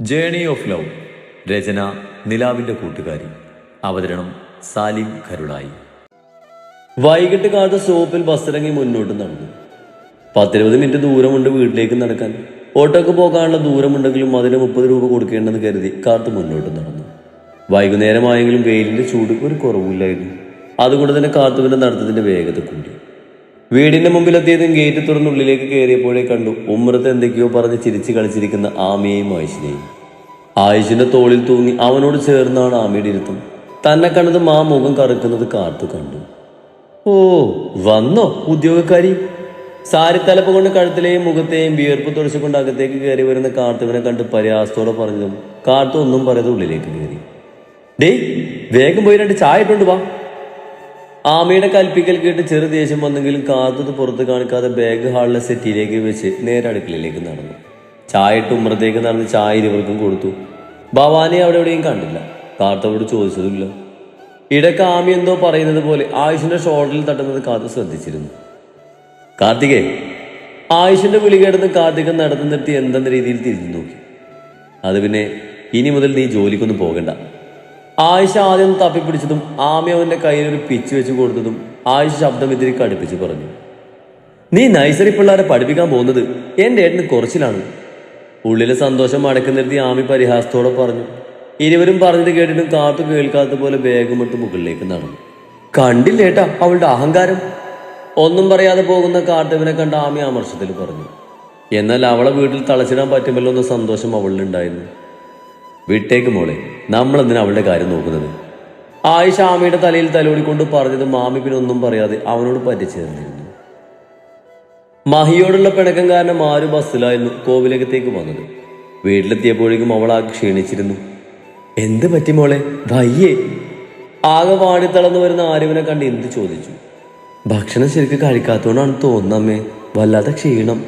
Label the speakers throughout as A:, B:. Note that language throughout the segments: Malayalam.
A: Journey of love. രചന നിലാവിൻ്റെ കൂട്ടുകാരി. അവതരണം സാലിം കരുളായി. വൈകിട്ട് കാലത്ത് സ്റ്റോപ്പിൽ ബസ്സിറങ്ങി മുന്നോട്ട് നടന്നു. 10-20 മിനിറ്റ് ദൂരമുണ്ട് വീട്ടിലേക്ക് നടക്കാൻ. ഓട്ടോക്ക് പോകാനുള്ള ദൂരമുണ്ടെങ്കിലും അതിന് 30 രൂപ കൊടുക്കേണ്ടെന്ന് കരുതി കാത്ത് മുന്നോട്ട് നടന്നു. വൈകുന്നേരമായെങ്കിലും വെയിലിന്റെ ചൂട് ഒരു കുറവില്ലായിരുന്നു. അതുകൊണ്ട് തന്നെ കാത്തുവിന്റെ നടത്തത്തിന്റെ വേഗത കൂടി. വീടിന്റെ മുമ്പിലെത്തിയതും ഗേറ്റ് തുറന്നുള്ളിലേക്ക് കയറിയപ്പോഴേ കണ്ടു ഉമ്മറത്ത് എന്തൊക്കെയോ പറഞ്ഞ് ചിരിച്ച് കളിച്ചിരിക്കുന്ന ആമിയെയും ആയിഷിനെയും. ആയിഷിന്റെ തോളിൽ തൂങ്ങി അവനോട് ചേർന്നാണ് ആമിയുടെ ഇരുത്തം. തന്നെ കണ്ടതും ആ മുഖം കറുക്കുന്നത് കാത്തു കണ്ടു. ഓ, വന്നോ ഉദ്യോഗക്കാരി? സാരിത്തലപ്പ് കൊണ്ട് കഴുത്തിലെയും മുഖത്തെയും വിയർപ്പ് തുടച്ചുകൊണ്ട് അകത്തേക്ക് കയറി വരുന്ന കാർത്തുവിനെ കണ്ട് പരിഹാസത്തോടെ പറഞ്ഞതും കാർത്തു ഒന്നും പറയാതെ ഉള്ളിലേക്ക് കയറി. ഡേയ്, വേഗം പോയി 2 ചായ ഇട്ടുണ്ട് വാ. ആമയുടെ കൽപ്പിക്കൽ കേട്ട് ചെറു ദേഷ്യം വന്നെങ്കിലും കാത്തത് പുറത്ത് കാണിക്കാതെ ബാഗ് ഹാളിലെ സെറ്റിയിലേക്ക് വെച്ച് നേരെ അടുക്കളയിലേക്ക് നടന്നു. ചായ ഇട്ട് ഉമ്മറത്തേക്ക് നടന്ന് ചായ ഇരുവർക്കും കൊടുത്തു. ഭവാനെ അവിടെ എവിടെയും കണ്ടില്ല. കാർത്തവോട് ചോദിച്ചതുമില്ല. ഇടയ്ക്ക് ആമി എന്തോ പറയുന്നത് പോലെ ആയുഷിന്റെ ഷോൾഡറിൽ തട്ടുന്നത് കാത്തു ശ്രദ്ധിച്ചിരുന്നു. കാർത്തികേ! ആയുഷിന്റെ വിളി കേട്ടെന്ന് കാർത്തികൻ നടന്നു നിർത്തി എന്തെന്ന രീതിയിൽ തിരിഞ്ഞു നോക്കി. അത് പിന്നെ ഇനി മുതൽ നീ ജോലിക്കൊന്നും പോകണ്ട. ആയിഷ ആദ്യം തപ്പിപ്പിടിച്ചതും ആമി അവന്റെ കയ്യിൽ ഒരു പിച്ച് വെച്ച് കൊടുത്തതും ആയിഷ ശബ്ദം ഇതിരി കടുപ്പിച്ച് പറഞ്ഞു. നീ നൈസറി പിള്ളേരെ പഠിപ്പിക്കാൻ പോകുന്നത് എന്റെ ഏട്ടന് കുറച്ചിലാണ്. ഉള്ളിലെ സന്തോഷം അടക്കി നിർത്തി ആമി പരിഹാസത്തോടെ പറഞ്ഞു. ഇരുവരും പറഞ്ഞത് കേട്ടിട്ടും കാത്തു കേൾക്കാത്ത പോലെ വേഗമിട്ട് മുകളിലേക്ക് നടന്നു. കണ്ടില്ലേട്ടാ അവളുടെ അഹങ്കാരം? ഒന്നും പറയാതെ പോകുന്ന കാർത്തുവിനെ കണ്ട ആമി അമർഷത്തിൽ പറഞ്ഞു. എന്നാൽ അവളെ വീട്ടിൽ തളച്ചിടാൻ പറ്റുമല്ലോ എന്ന സന്തോഷം അവളിലുണ്ടായിരുന്നു. വിട്ടേക്ക് മോളെ, നമ്മളെന്തിനാ അവളുടെ കാര്യം നോക്കുന്നത്? ആയിഷ ആമിയുടെ തലയിൽ തലോടിക്കൊണ്ട് പറഞ്ഞതും ആമി പിന്നെ ഒന്നും പറയാതെ അവനോട് പറ്റിച്ചേർന്നിരുന്നു. മഹിയോടുള്ള പിണക്കം കാരണം ആര് ബസ്സിലായിരുന്നു കോവിലകത്തേക്ക് വന്നത്. വീട്ടിലെത്തിയപ്പോഴേക്കും അവൾ ആകെ ക്ഷീണിച്ചിരുന്നു. എന്ത് പറ്റി മോളെ, വയ്യേ? ആകെ വാടിത്തളർന്നു വരുന്ന ആരുവിനെ കണ്ട് എന്ത് ചോദിച്ചു. ഭക്ഷണം ശരിക്കും കഴിക്കാത്തോണ്ടാണ് തോന്നുന്നമ്മേ, വല്ലാത്ത ക്ഷീണം.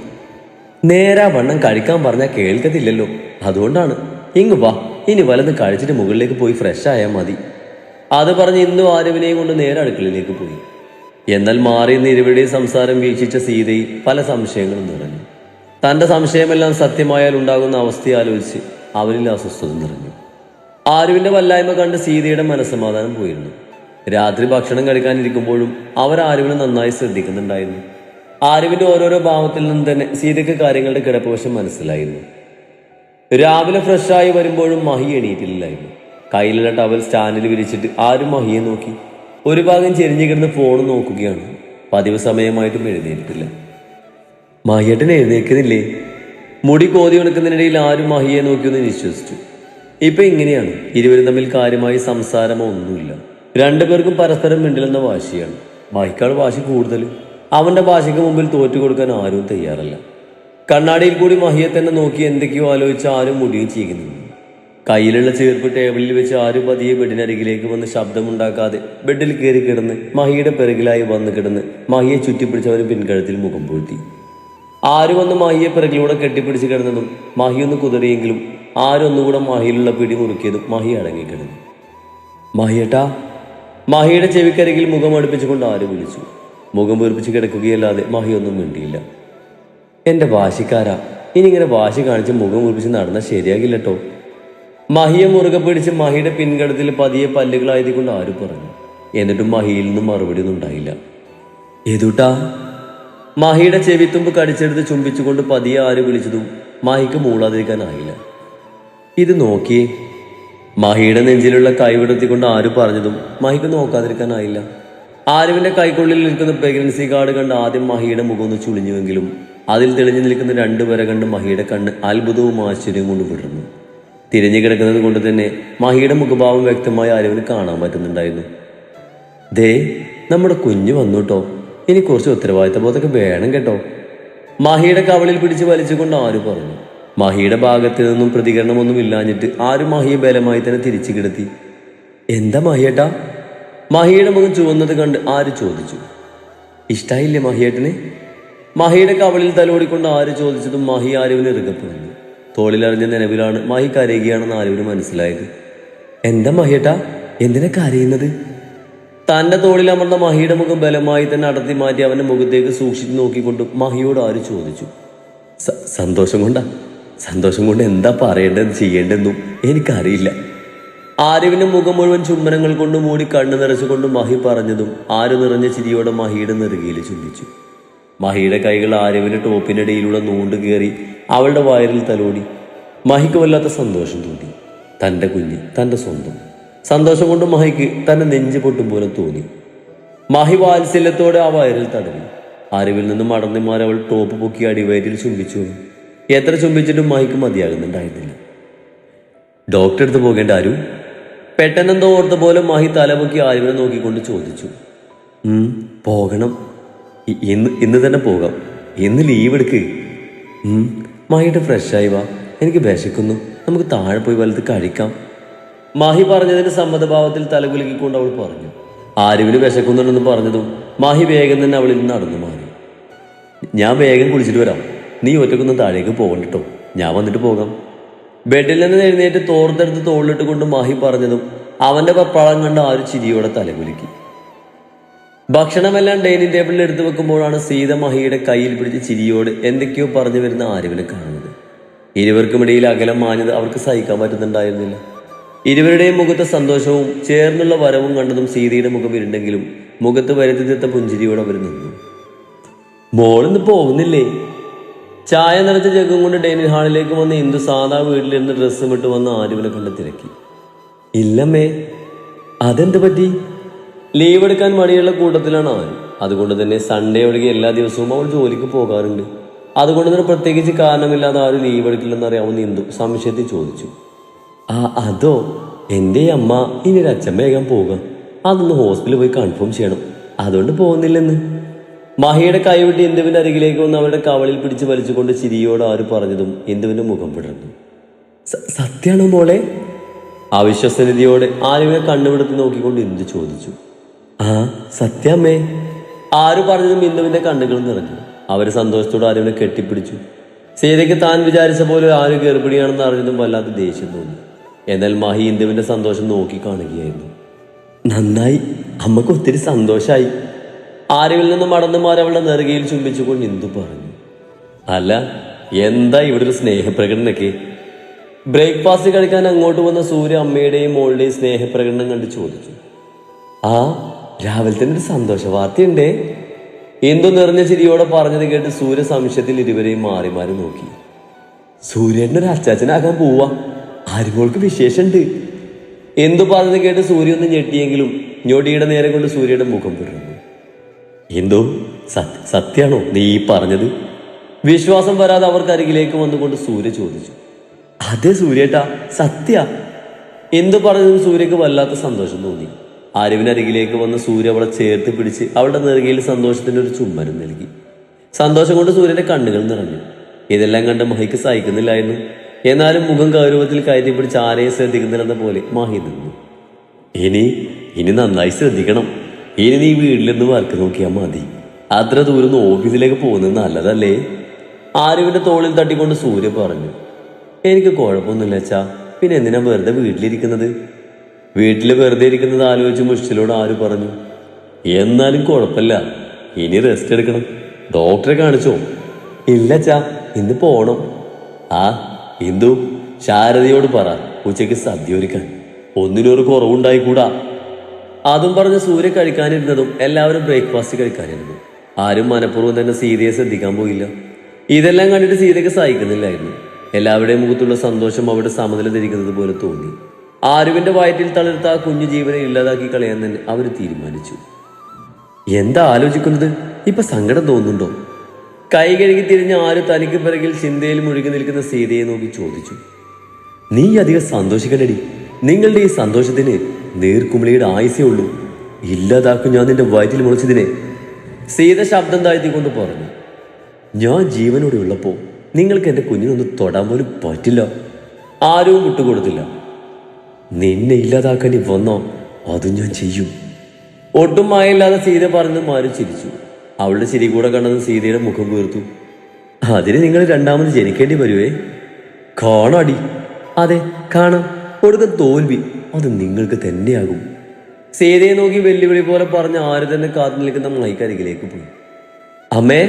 A: നേരാ വണ്ണം കഴിക്കാൻ പറഞ്ഞാൽ കേൾക്കത്തില്ലല്ലോ, അതുകൊണ്ടാണ്. ഇങ്ങ് വാ, ഇനി വലന്ന് കഴിച്ചിട്ട് മുകളിലേക്ക് പോയി ഫ്രഷ് ആയാൽ മതി. അത് പറഞ്ഞ് ഇന്നും ആരുവിനെയും കൊണ്ട് നേരെ അടുക്കളയിലേക്ക് പോയി. എന്നാൽ മാറിയെന്ന് ഇരുവരുടെയും സംസാരം വീക്ഷിച്ച സീതയിൽ പല സംശയങ്ങളും നിറഞ്ഞു. തന്റെ സംശയമെല്ലാം സത്യമായാൽ ഉണ്ടാകുന്ന അവസ്ഥയെ ആലോചിച്ച് അവരിൽ അസ്വസ്ഥത നിറഞ്ഞു. ആരുവിന്റെ വല്ലായ്മ കണ്ട് സീതയുടെ മനസ്സമാധാനം പോയിരുന്നു. രാത്രി ഭക്ഷണം കഴിക്കാനിരിക്കുമ്പോഴും അവർ ആരുവിനെ നന്നായി ശ്രദ്ധിക്കുന്നുണ്ടായിരുന്നു. ആരുവിന്റെ ഓരോരോ ഭാവത്തിൽ നിന്നും തന്നെ സീതയ്ക്ക് കാര്യങ്ങളുടെ കിടപ്പുവശം മനസ്സിലായിരുന്നു. രാവിലെ ഫ്രഷായി വരുമ്പോഴും മഹി എണീറ്റില്ലായിരുന്നു. കയ്യിലുള്ള ടവൽ സ്റ്റാൻഡിൽ വിരിച്ചിട്ട് ആരും മഹിയെ നോക്കി. ഒരു ഭാഗം ചെരിഞ്ഞു കിടന്ന് ഫോൺ നോക്കുകയാണ്. പതിവ് സമയമായിട്ടും എഴുന്നേറ്റിട്ടില്ല. മഹിയേട്ടൻ എഴുന്നേൽക്കുന്നില്ലേ? മുടി കോതി ഉണക്കുന്നതിനിടയിൽ ആരും മഹിയെ നോക്കിയൊന്ന് വിശ്വസിച്ചു. ഇപ്പൊ ഇങ്ങനെയാണ്. ഇരുവരും തമ്മിൽ കാര്യമായി സംസാരമോ ഒന്നുമില്ല. രണ്ടുപേർക്കും പരസ്പരം മിണ്ടിലെന്ന വാശിയാണ്. മഹിക്കാട് വാശി കൂടുതൽ. അവന്റെ ഭാഷയ്ക്ക് മുമ്പിൽ തോറ്റുകൊടുക്കാൻ ആരും തയ്യാറല്ല. കണ്ണാടിയിൽ കൂടി മഹിയെ തന്നെ നോക്കി എന്തൊക്കെയോ ആലോചിച്ച് ആരും മുടിയും ചെയ്യുന്നു. കയ്യിലുള്ള ചേർപ്പ് ടേബിളിൽ വെച്ച് ആരും പതിയെ ബെഡിനരികിലേക്ക് വന്ന് ശബ്ദമുണ്ടാക്കാതെ ബെഡിൽ കയറി കിടന്ന് മഹിയുടെ പിറകിലായി വന്ന് കിടന്ന് മഹിയെ ചുറ്റിപ്പിടിച്ചവന് പിൻകഴുത്തിൽ മുഖം പൂഴ്ത്തി. ആരും ഒന്ന് മഹിയെ പിറകിലൂടെ കെട്ടിപ്പിടിച്ച് കിടന്നതും മഹിയൊന്ന് കുതിറിയെങ്കിലും ആരൊന്നുകൂടെ മഹിയിലുള്ള പിടി മുറുക്കിയതും മഹി അടങ്ങിക്കിടന്നു. മഹിയേട്ടാ! മഹിയുടെ ചെവിക്കരികിൽ മുഖം അടുപ്പിച്ചുകൊണ്ട് ആര് വിളിച്ചു. മുഖം വീർപ്പിച്ച് കിടക്കുകയല്ലാതെ മഹിയൊന്നും മിണ്ടിയില്ല. എന്റെ വാശിക്കാരാ, ഇനി ഇങ്ങനെ വാശി കാണിച്ച് മുഖം വീർപ്പിച്ച് നടന്നാൽ ശരിയാകില്ലട്ടോ. മഹിയെ മുറുകെ പിടിച്ച് മഹിയുടെ പിൻകടത്തിൽ പതിയെ പല്ലുകളായതുകൊണ്ട് ആര് പറഞ്ഞു. എന്നിട്ടും മഹിയിൽ നിന്നും മറുപടി ഒന്നും ഉണ്ടായില്ല. ഏതൂട്ടാ! മഹിയുടെ ചെവിത്തുമ്പ് കടിച്ചെടുത്ത് ചുംബിച്ചുകൊണ്ട് പതിയെ ആര് വിളിച്ചതും മഹിക്ക് മൂളാതിരിക്കാനായില്ല. ഇത് നോക്കിയേ! മഹിയുടെ നെഞ്ചിലുള്ള കൈ വിടർത്തിക്കൊണ്ട് ആര് പറഞ്ഞതും മഹിക്ക് നോക്കാതിരിക്കാനായില്ല. ആരുവിന്റെ കൈക്കുള്ളിൽ നിൽക്കുന്ന പ്രഗ്നൻസി കാർഡ് കണ്ട് ആദ്യം മഹിയുടെ മുഖം ഒന്ന് ചുളിഞ്ഞുവെങ്കിലും അതിൽ തെളിഞ്ഞു നിൽക്കുന്ന 2 പേരെ കണ്ട് മഹിയുടെ കണ്ണ് അത്ഭുതവും ആശ്ചര്യവും കൊണ്ട് വിടർന്നു. തിരിഞ്ഞു കിടക്കുന്നത് കൊണ്ട് തന്നെ മഹിയുടെ മുഖഭാവം വ്യക്തമായി ആരുവിന് കാണാൻ പറ്റുന്നുണ്ടായിരുന്നു. ദേ, നമ്മുടെ കുഞ്ഞു വന്നുട്ടോ. ഇനി കുറച്ച് ഉത്തരവാദിത്ത ബോധമൊക്കെ വേണം കേട്ടോ. മഹിയുടെ കവളിൽ പിടിച്ച് വലിച്ചുകൊണ്ട് ആര് പറഞ്ഞു. മഹിയുടെ ഭാഗത്ത് നിന്നും പ്രതികരണമൊന്നും ഇല്ലാഞ്ഞിട്ട് ആരും മഹിയെ ബലമായി തന്നെ തിരിച്ചു കിടത്തി. എന്താ മഹിയേട്ടാ? മഹിയുടെ മുഖം ചുവന്നത് കണ്ട് ആര് ചോദിച്ചു. ഇഷ്ടായില്ലേ മഹിയേട്ടനെ? മഹിയുടെ കവളിൽ തലോടിക്കൊണ്ട് ആര് ചോദിച്ചതും മഹി ആരുവിന് ഇറുകപ്പെടുന്നു. തോളിലറിഞ്ഞ നിലവിലാണ് മഹി കരയുകയാണെന്ന് ആരുവിന് മനസ്സിലായത്. എന്താ മഹിയേട്ടാ, എന്തിനാ കരയുന്നത്? തന്റെ തോളിലമർന്ന മഹിയുടെ മുഖം ബലമായി തന്നെ അടർത്തി മാറ്റി അവന്റെ മുഖത്തേക്ക് സൂക്ഷിച്ചു നോക്കിക്കൊണ്ട് മഹിയോട് ആര് ചോദിച്ചു. സന്തോഷം കൊണ്ടാ. സന്തോഷം കൊണ്ട് എന്താ പറയേണ്ടതെന്ന് ചെയ്യേണ്ടതെന്നും എനിക്കറിയില്ല. ആരിവിന്റെ മുഖം മുഴുവൻ ചുംബനങ്ങൾ കൊണ്ട് മൂടി കണ്ണു നിറച്ചുകൊണ്ട് മഹി പറഞ്ഞതും ആര് നിറഞ്ഞ ചിരിയോടെ മഹിയുടെ നെറുകയിൽ ചുംബിച്ചു. മഹിയുടെ കൈകൾ ആരിവിന്റെ ടോപ്പിനിടയിലൂടെ നൂണ്ടു കയറി അവളുടെ വയറിൽ തലോടി. മഹിക്ക് വല്ലാത്ത സന്തോഷം തോന്നി. തൻ്റെ കുഞ്ഞ് തൻ്റെ സ്വന്തം. സന്തോഷം കൊണ്ട് മഹിക്ക് തന്നെ നെഞ്ച് പൊട്ടും പോലെ തോന്നി. മഹി വാത്സല്യത്തോടെ ആ വയറിൽ തടവി. അറിവിൽ നിന്നും മടന്നിമാർ അവൾ ടോപ്പ് പൊക്കി അടിവയറ്റിൽ ചുംബിച്ചു. എത്ര ചുംബിച്ചിട്ടും മഹിക്ക് മതിയാകുന്നുണ്ടായിരുന്നില്ല. ഡോക്ടറെ അടുത്ത് പോകേണ്ട ആരും? പെട്ടെന്നെന്തോ ഓർത്ത പോലെ മഹി തലപൊക്കി ആരുവിനെ നോക്കിക്കൊണ്ട് ചോദിച്ചു. പോകണം. ഇന്ന് തന്നെ പോകാം. ഇന്ന് ലീവ് എടുക്ക്. മഹിയുടെ ഫ്രഷായി വാ, എനിക്ക് വിശക്കുന്നു, നമുക്ക് താഴെ പോയി വലുത് കഴിക്കാം. മാഹി പറഞ്ഞതിന് സമ്മതഭാവത്തിൽ തലകുലുക്കിക്കൊണ്ട് അവൾ പറഞ്ഞു. ആരുവിന് വിശക്കുന്നുണ്ടെന്ന് പറഞ്ഞതും മാഹി വേഗം തന്നെ അവളിൽ നിന്ന് നടന്നു മാറി. ഞാൻ വേഗം കുളിച്ചിട്ട് വരാം, നീ ഒറ്റക്കൊന്നും താഴേക്ക് പോകണ്ടോ, ഞാൻ വന്നിട്ട് പോകാം. ബെഡിൽ നിന്ന് എഴുന്നേറ്റ് തോർത്തെടുത്ത് തോളിലിട്ട് കൊണ്ട് മാഹി പറഞ്ഞതും അവന്റെ പപ്പാളം കണ്ട് ആരു ചിരിയോടെ തലകുലുക്കി. ഭക്ഷണമെല്ലാം ഡൈനിങ് ടേബിളിൽ എടുത്തു വെക്കുമ്പോഴാണ് സീത മഹിയുടെ കയ്യിൽ പിടിച്ച് ചിരിയോട് എന്തൊക്കെയോ പറഞ്ഞു വരുന്ന ആരുവിനെ കാണുന്നത്. ഇരുവർക്കുമിടയിൽ അകലം മാഞ്ഞത് അവർക്ക് സഹിക്കാൻ പറ്റുന്നുണ്ടായിരുന്നില്ല. ഇരുവരുടെയും മുഖത്തെ സന്തോഷവും ചേർന്നുള്ള വരവും കണ്ടതും സീതയുടെ മുഖം ഇരുണ്ടെങ്കിലും മുഖത്ത് വരുത്തി തീർത്ത പുഞ്ചിരിയോടെ അവർ നിന്നു. മോളിന്ന് പോകുന്നില്ലേ? ചായ നിറച്ച ജഗ്ഗും കൊണ്ട് ഡൈനിങ് ഹാളിലേക്ക് വന്ന് ഇന്ദു സാധാ വീട്ടിലിരുന്ന് ഡ്രസ്സും ഇട്ട് വന്ന് ആരുവിനെ കണ്ട് തിരക്കി. ഇല്ലമ്മേ. അതെന്ത് പറ്റി? ലീവ് എടുക്കാൻ മടിയുള്ള കൂട്ടത്തിലാണ് ആര്. അതുകൊണ്ട് തന്നെ സൺഡേ ഒഴികെ എല്ലാ ദിവസവും അവൾ ജോലിക്ക് പോകാറുണ്ട്. അതുകൊണ്ട് തന്നെ പ്രത്യേകിച്ച് കാരണമില്ലാതെ ആരും ലീവ് എടുക്കില്ലെന്ന് അറിയാവുന്ന ഇന്ദു സംശയത്തിൽ ചോദിച്ചു. അതോ, എൻ്റെ അമ്മ ഇനി ഒരു അച്ഛമ്മയാകാൻ പോകാം, അതൊന്ന് ഹോസ്പിറ്റലിൽ പോയി കൺഫേം ചെയ്യണം, അതുകൊണ്ട് പോകുന്നില്ലെന്ന്. മഹിയുടെ കൈവിട്ട് ഇന്ദുവിന്റെ അരികിലേക്ക് വന്ന് അവരുടെ കവളിൽ പിടിച്ച് വലിച്ചുകൊണ്ട് ചിരിയോട് ആര് പറഞ്ഞതും ഇന്ദുവിന്റെ മുഖം പിടർന്നു. സത്യാണോ മോളെ? അവിശ്വസനീയതയോടെ ആരുവിനെ കണ്ണുപിടുത്തി നോക്കിക്കൊണ്ട് ഇന്ദു ചോദിച്ചു. സത്യാമ്മേ. ആര് പറഞ്ഞതും ഇന്ദുവിന്റെ കണ്ണുകൾ നിറഞ്ഞു. അവര് സന്തോഷത്തോടെ ആരുവിനെ കെട്ടിപ്പിടിച്ചു. സീതയ്ക്ക് താൻ വിചാരിച്ച പോലെ ആര് ഗർഭിണിയാണെന്ന് അറിഞ്ഞതും വല്ലാത്ത ദേഷ്യം തോന്നി. എന്നാൽ മഹി ഇന്ദുവിന്റെ സന്തോഷം നോക്കി കാണുകയായിരുന്നു. നന്നായി, അമ്മക്ക് ഒത്തിരി സന്തോഷായി. ആരുവിൽ നിന്നും മടന്നുമാർ അവളുടെ നെറുകയിൽ ചുംബിച്ചുകൊണ്ട് ഇന്ദു പറഞ്ഞു. അല്ല, എന്താ ഇവിടെ ഒരു സ്നേഹപ്രകടനൊക്കെ? ബ്രേക്ക്ഫാസ്റ്റ് കഴിക്കാൻ അങ്ങോട്ട് വന്ന സൂര്യ അമ്മയുടെയും മോളുടെയും സ്നേഹപ്രകടനം കണ്ട് ചോദിച്ചു. രാവിലെ തന്നെ ഒരു സന്തോഷ വാർത്തയുണ്ടേ. എന്തു നിറഞ്ഞ ചിരിയോടെ പറഞ്ഞത് കേട്ട് സൂര്യ സംശയത്തിൽ ഇരുവരെയും മാറി മാറി നോക്കി. സൂര്യന്റെ ഒരു അച്ചാച്ചനാകാൻ പോവാ, ആരുമോൾക്ക് വിശേഷമുണ്ട്. എന്തു പറഞ്ഞത് കേട്ട് സൂര്യ ഒന്ന് ഞെട്ടിയെങ്കിലും ഞൊടിയുടെ നേരെ കൊണ്ട് സൂര്യയുടെ മുഖം പിറന്നു. എന്തോ സത്യാണോ നീ പറഞ്ഞത്? വിശ്വാസം വരാതെ അവർക്ക് അരികിലേക്ക് വന്നുകൊണ്ട് സൂര്യ ചോദിച്ചു. അതെ സൂര്യേട്ടാ, സത്യ. എന്തു പറഞ്ഞതും സൂര്യക്ക് വല്ലാത്ത സന്തോഷം തോന്നി. ആരുവിനരികിലേക്ക് വന്ന് സൂര്യ അവളെ ചേർത്ത് പിടിച്ച് അവളുടെ നെറുകയിൽ സന്തോഷത്തിന്റെ ഒരു ചുംബനം നൽകി. സന്തോഷം കൊണ്ട് സൂര്യന്റെ കണ്ണുകൾ നിറഞ്ഞു. ഇതെല്ലാം കണ്ട് മഹിക്ക് സഹിക്കുന്നില്ലായിരുന്നു. എന്നാലും മുഖം ഗൗരവത്തിൽ കയറ്റി പിടിച്ച് ആരെയും ശ്രദ്ധിക്കുന്നില്ലെന്ന പോലെ മഹി നിന്നു. ഇനി നന്നായി ശ്രദ്ധിക്കണം. ഇനി നീ വീട്ടിൽ നിന്ന് വർക്ക് നോക്കിയാൽ മതി. അത്ര ദൂരം ഓഫീസിലേക്ക് പോകുന്നത് നല്ലതല്ലേ? ആരുവിന്റെ തോളിൽ തട്ടിക്കൊണ്ട് സൂര്യ പറഞ്ഞു. എനിക്ക് കുഴപ്പമൊന്നുമില്ല അച്ഛാ, പിന്നെ എന്തിനാ വെറുതെ വീട്ടിലിരിക്കുന്നത്? വീട്ടിൽ വെറുതെ ഇരിക്കുന്നത് ആലോചിച്ച് മുഷിച്ചിലോട് ആര് പറഞ്ഞു. എന്നാലും കുഴപ്പമില്ല, ഇനി റെസ്റ്റ് എടുക്കണം. ഡോക്ടറെ കാണിച്ചോ? ഇല്ല അച്ഛാ, ഇന്ന് പോണം. ഇന്ദു, ശാരദയോട് പറ ഉച്ചയ്ക്ക് സദ്യ ഒരുക്കാൻ. ഒന്നിനൊരു കുറവുണ്ടായിക്കൂടാ. അതും പറഞ്ഞ് സൂര്യ കഴിക്കാനിരുന്നതും എല്ലാവരും ബ്രേക്ക്ഫാസ്റ്റ് കഴിക്കാനിരുന്നു. ആരും മനഃപൂർവ്വം തന്നെ സീതയെ ശ്രദ്ധിക്കാൻ പോയില്ല. ഇതെല്ലാം കണ്ടിട്ട് സീതയ്ക്ക് സഹിക്കുന്നില്ലായിരുന്നു. എല്ലാവരുടെയും മുഖത്തുള്ള സന്തോഷം അവിടെ സമനില ധരിക്കുന്നത് പോലെ തോന്നി. ആരുവിന്റെ വയറ്റിൽ തളിർത്ത ആ കുഞ്ഞു ജീവനെ ഇല്ലാതാക്കി കളയാൻ തന്നെ അവർ തീരുമാനിച്ചു. എന്താ ആലോചിക്കുന്നത്? ഇപ്പൊ സങ്കടം തോന്നുന്നുണ്ടോ? കൈ കഴുകി തിരിഞ്ഞ ആര് തനിക്ക് പിറകിൽ ചിന്തയിൽ മുഴുകി നിൽക്കുന്ന സീതയെ നോക്കി ചോദിച്ചു. നീ അധികം സന്തോഷിക്കണ്ടടി. നിങ്ങളുടെ ഈ സന്തോഷത്തിന് നീർക്കുമിളിയുടെ ആയുസേ ഉള്ളൂ. ഇല്ലാതാക്കും ഞാൻ നിന്റെ വയറ്റിൽ മുളച്ചതിനെ. സീത ശബ്ദം താഴ്ത്തിക്കൊണ്ട് പറഞ്ഞു. ഞാൻ ജീവനോടെ ഉള്ളപ്പോ നിങ്ങൾക്ക് എന്റെ കുഞ്ഞിനൊന്ന് തൊടാൻ പോലും പറ്റില്ല. ആരും വിട്ടുകൊടുത്തില്ല. നിന്നെ ഇല്ലാതാക്കാൻ വന്നോ അതും ഞാൻ ചെയ്യും. ഒട്ടും മായില്ലാതെ സീത പറഞ്ഞു മാറി ചിരിച്ചു. അവളുടെ ചിരി കൂടെ കണ്ടത് സീതയുടെ മുഖം വീർത്തു. അതിന് നിങ്ങൾ രണ്ടാമത് ജനിക്കേണ്ടി വരുവേ? കാണാടി. അതെ, കാണാം. ഒടുക്ക തോൽവി അത് നിങ്ങൾക്ക് തന്നെയാകും. സീതയെ നോക്കി വെല്ലുവിളി പോലെ പറഞ്ഞ ആര് തന്നെ കാത്തു നിൽക്കുന്ന മൈക്കരികിലേക്ക് പോയി. അമ്മേ,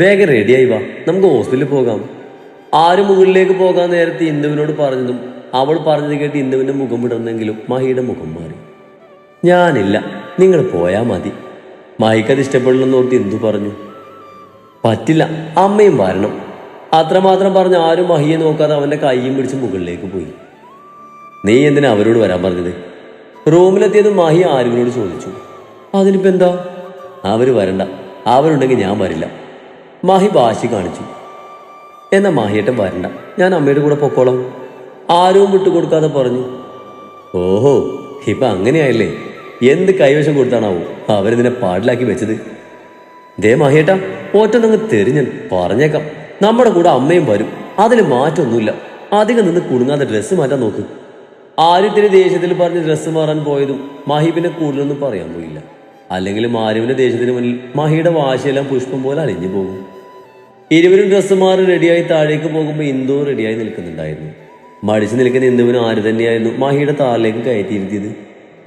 A: വേഗം റെഡിയായി വാ, നമുക്ക് ഹോസ്പിറ്റലിൽ പോകാം. ആരും മുകളിലേക്ക് പോകാൻ നേരത്തെ ഇന്ദുവിനോട് പറഞ്ഞതും അവൾ പറഞ്ഞത് കേട്ട് ഇന്ദുവിന്റെ മുഖം വിടർന്നെങ്കിലും മഹിയുടെ മുഖം മാറി. ഞാനില്ല, നിങ്ങൾ പോയാ മതി. മഹിക്കത് ഇഷ്ടപ്പെടില്ലെന്ന് ഓർത്ത് ഇന്ദു പറഞ്ഞു. പറ്റില്ല, അമ്മയും വരണം. അത്രമാത്രം പറഞ്ഞ് ആരും മഹിയെ നോക്കാതെ അവന്റെ കൈയും പിടിച്ച് മുകളിലേക്ക് പോയി. നീ എന്തിനാ അവരോട് വരാൻ പറഞ്ഞത്? റൂമിലെത്തിയതും മഹി ആരുവിനോട് ചോദിച്ചു. അതിനിപ്പോ എന്താ? അവര് വരണ്ട, അവരുണ്ടെങ്കിൽ ഞാൻ വരില്ല. മഹി വാശി കാണിച്ചു. എന്നാ മഹിയേട്ടൻ വരണ്ട, ഞാൻ അമ്മയുടെ കൂടെ പൊക്കോളാം. ആരും വിട്ടുകൊടുക്കാതെ പറഞ്ഞു. ഓഹോ, ഇപ്പൊ അങ്ങനെയായല്ലേ? എന്ത് കൈവശം കൊടുത്താണാവോ അവരിതിനെ പാടിലാക്കി വെച്ചത്? ദേ മഹിയേട്ടാ, ഒറ്റന്നങ്ങ് തെരിഞ്ഞൻ പറഞ്ഞേക്കാം, നമ്മുടെ കൂടെ അമ്മയും വരും, അതിന് മാറ്റമൊന്നുമില്ല. അധികം നിന്ന് കുടുങ്ങാതെ ഡ്രസ്സ് മാറ്റാൻ നോക്ക്. ആര്യത്തിന് ദേഷ്യത്തിൽ പറഞ്ഞ് ഡ്രസ്സ് മാറാൻ പോയതും മഹി പിന്നെ കൂടുതലൊന്നും പറയാൻ പോയില്ല. അല്ലെങ്കിലും ആര്യവിന്റെ ദേഷ്യത്തിന് മുന്നിൽ മഹിയുടെ വാശിയെല്ലാം പുഷ്പം പോലെ അലിഞ്ഞു പോകും. ഇരുവരും ഡ്രസ്സ് മാറി റെഡിയായി താഴേക്ക് പോകുമ്പോൾ ഇന്ദു റെഡിയായി നിൽക്കുന്നുണ്ടായിരുന്നു. മടിച്ചു നിൽക്കുന്ന ഇന്ദുവിന് ആര് തന്നെയായിരുന്നു മഹിയുടെ താറിലേക്ക് കയറ്റിയിരുത്തിയത്.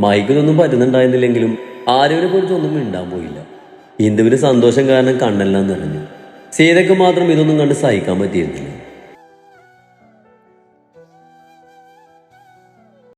A: മഹിക്കൊന്നും പറ്റുന്നുണ്ടായിരുന്നില്ലെങ്കിലും ആര്യവിനെ കുറിച്ചൊന്നും മിണ്ടാൻ പോയില്ല. ഇന്ദുവിന് സന്തോഷം കാരണം കണ്ണെല്ലാം നിറഞ്ഞു. സീതയ്ക്ക് മാത്രം ഇതൊന്നും കണ്ട് സഹിക്കാൻ പറ്റിയിരുന്നില്ല.